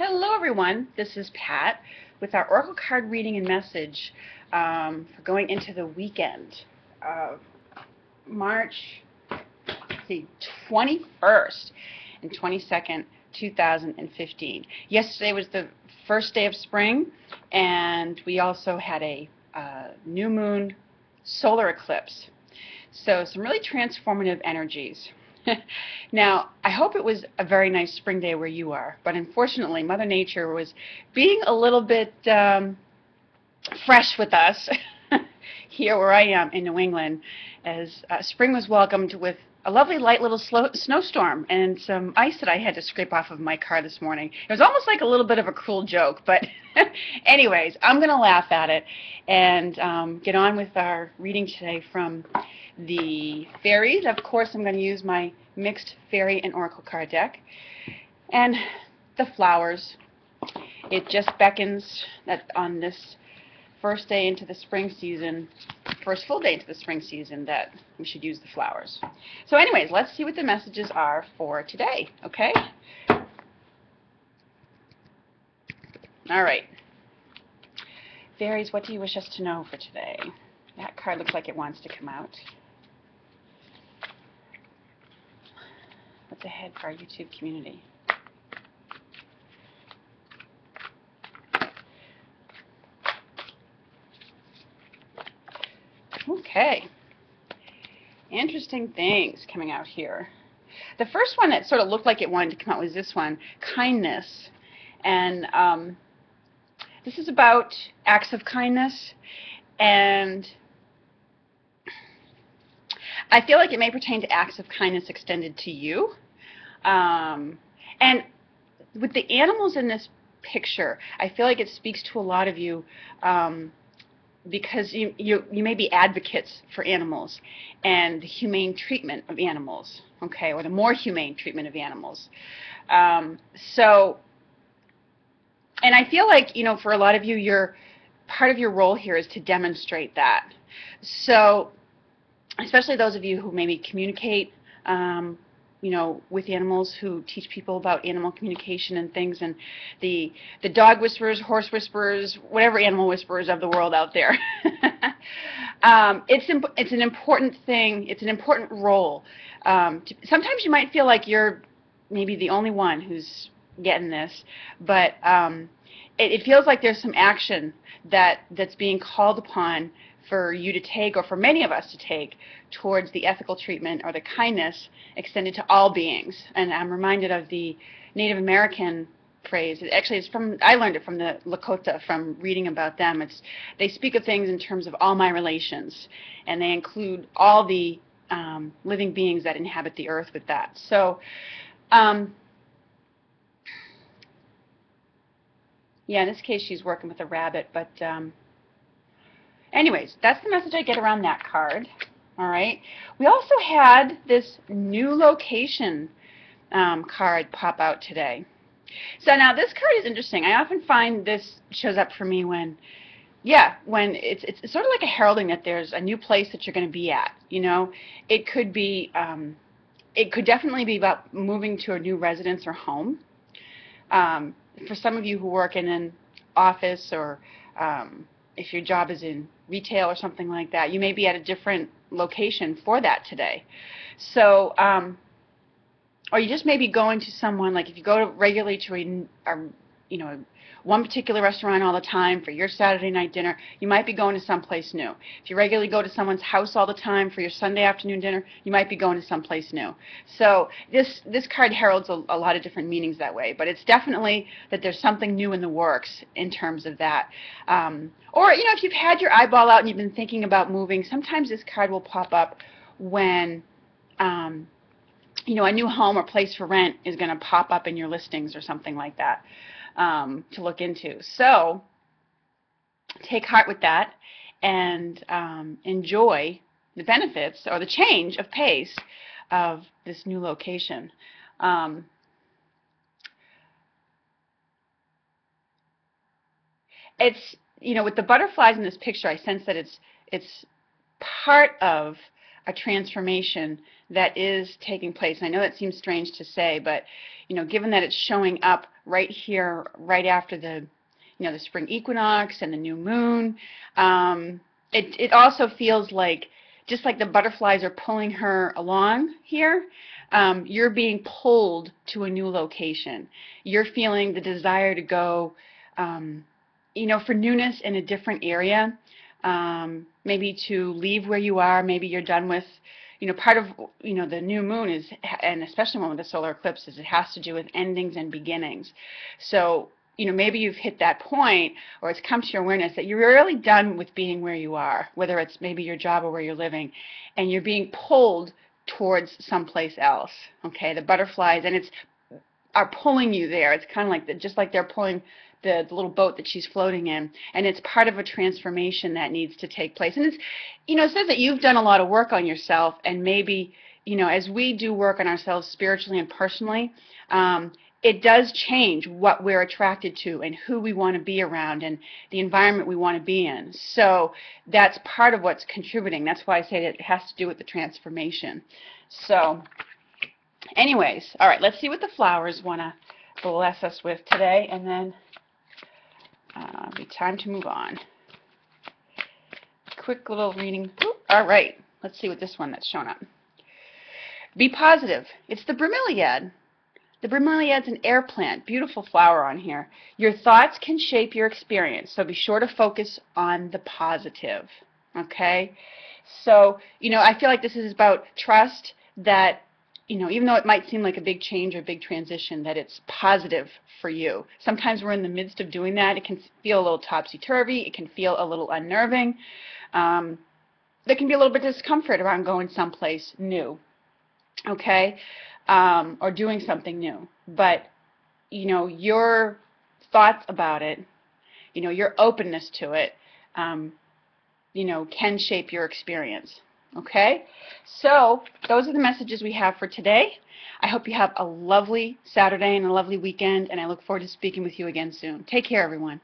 Hello everyone, this is Pat with our Oracle card reading and message for going into the weekend of March 21st and 22nd, 2015. Yesterday was the first day of spring, and we also had a new moon solar eclipse. So some really transformative energies. Now, I hope it was a very nice spring day where you are, but unfortunately, Mother Nature was being a little bit fresh with us here where I am in New England, as spring was welcomed with a lovely light little snowstorm and some ice that I had to scrape off of my car this morning. It was almost like a little bit of a cruel joke, but anyways, I'm going to laugh at it and get on with our reading today from the fairies. Of course, I'm going to use my mixed fairy and oracle card deck. And the flowers. It just beckons that on this first day into the spring season, first full day into the spring season, that we should use the flowers. So anyways, let's see what the messages are for today, okay? All right. Fairies, what do you wish us to know for today? That card looks like it wants to come out. What's ahead for our YouTube community? Okay. Interesting things coming out here. The first one that sort of looked like it wanted to come out was this one, kindness. And this is about acts of kindness. And I feel like it may pertain to acts of kindness extended to you. And with the animals in this picture, I feel like it speaks to a lot of you because you may be advocates for animals and the humane treatment of animals, okay, or the more humane treatment of animals. And I feel like, for a lot of you, part of your role here is to demonstrate that. So especially those of you who maybe communicate, with animals, who teach people about animal communication and things, and the dog whisperers, horse whisperers, whatever animal whisperers of the world out there. It's an important thing. It's an important role. Sometimes you might feel like you're maybe the only one who's getting this, but it feels like there's some action that's being called upon for you to take, or for many of us to take, towards the ethical treatment or the kindness extended to all beings. And I'm reminded of the Native American phrase. Actually, I learned it from the Lakota, from reading about them. They speak of things in terms of all my relations, and they include all the living beings that inhabit the earth with that. So, yeah, in this case, she's working with a rabbit, but anyways, that's the message I get around that card. All right. We also had this new location card pop out today. So now this card is interesting. I often find this shows up for me when it's sort of like a heralding that there's a new place that you're going to be at. It could be, it could definitely be about moving to a new residence or home. For some of you who work in an office, or if your job is in retail or something like that, you may be at a different location for that today. So, or you just may be going to someone, like if you go regularly to one particular restaurant all the time for your Saturday night dinner, you might be going to someplace new. If you regularly go to someone's house all the time for your Sunday afternoon dinner, you might be going to someplace new. So this card heralds a lot of different meanings that way, but it's definitely that there's something new in the works in terms of that. Or, if you've had your eyeball out and you've been thinking about moving, sometimes this card will pop up when a new home or place for rent is going to pop up in your listings or something like that. To look into. So take heart with that and enjoy the benefits or the change of pace of this new location. It's, with the butterflies in this picture, I sense that it's part of a transformation that is taking place. And I know that seems strange to say, but given that it's showing up right here, right after the the spring equinox and the new moon, it also feels like, just like the butterflies are pulling her along here, you're being pulled to a new location. You're feeling the desire to go, for newness in a different area, maybe to leave where you are. Maybe you're done with, part of, the new moon is, and especially one with the solar eclipse, is it has to do with endings and beginnings. So, maybe you've hit that point, or it's come to your awareness that you're really done with being where you are, whether it's maybe your job or where you're living, and you're being pulled towards someplace else. Okay, the butterflies are pulling you there. It's kind of like just like they're pulling the little boat that she's floating in, and it's part of a transformation that needs to take place. And it's, it says that you've done a lot of work on yourself, and maybe, as we do work on ourselves spiritually and personally, it does change what we're attracted to and who we want to be around and the environment we want to be in. So that's part of what's contributing. That's why I say that it has to do with the transformation. So anyways, all right, let's see what the flowers want to bless us with today, and then it'll be time to move on. Quick little reading. All right, let's see what this one that's shown up. Be positive. It's the bromeliad. The bromeliad's an air plant. Beautiful flower on here. Your thoughts can shape your experience, so be sure to focus on the positive. Okay? So, I feel like this is about trust that, even though it might seem like a big change or big transition, that it's positive for you. Sometimes we're in the midst of doing that. It can feel a little topsy-turvy. It can feel a little unnerving. There can be a little bit of discomfort around going someplace new. Okay? Or doing something new. But, your thoughts about it, your openness to it, can shape your experience. Okay? So, those are the messages we have for today. I hope you have a lovely Saturday and a lovely weekend, and I look forward to speaking with you again soon. Take care, everyone.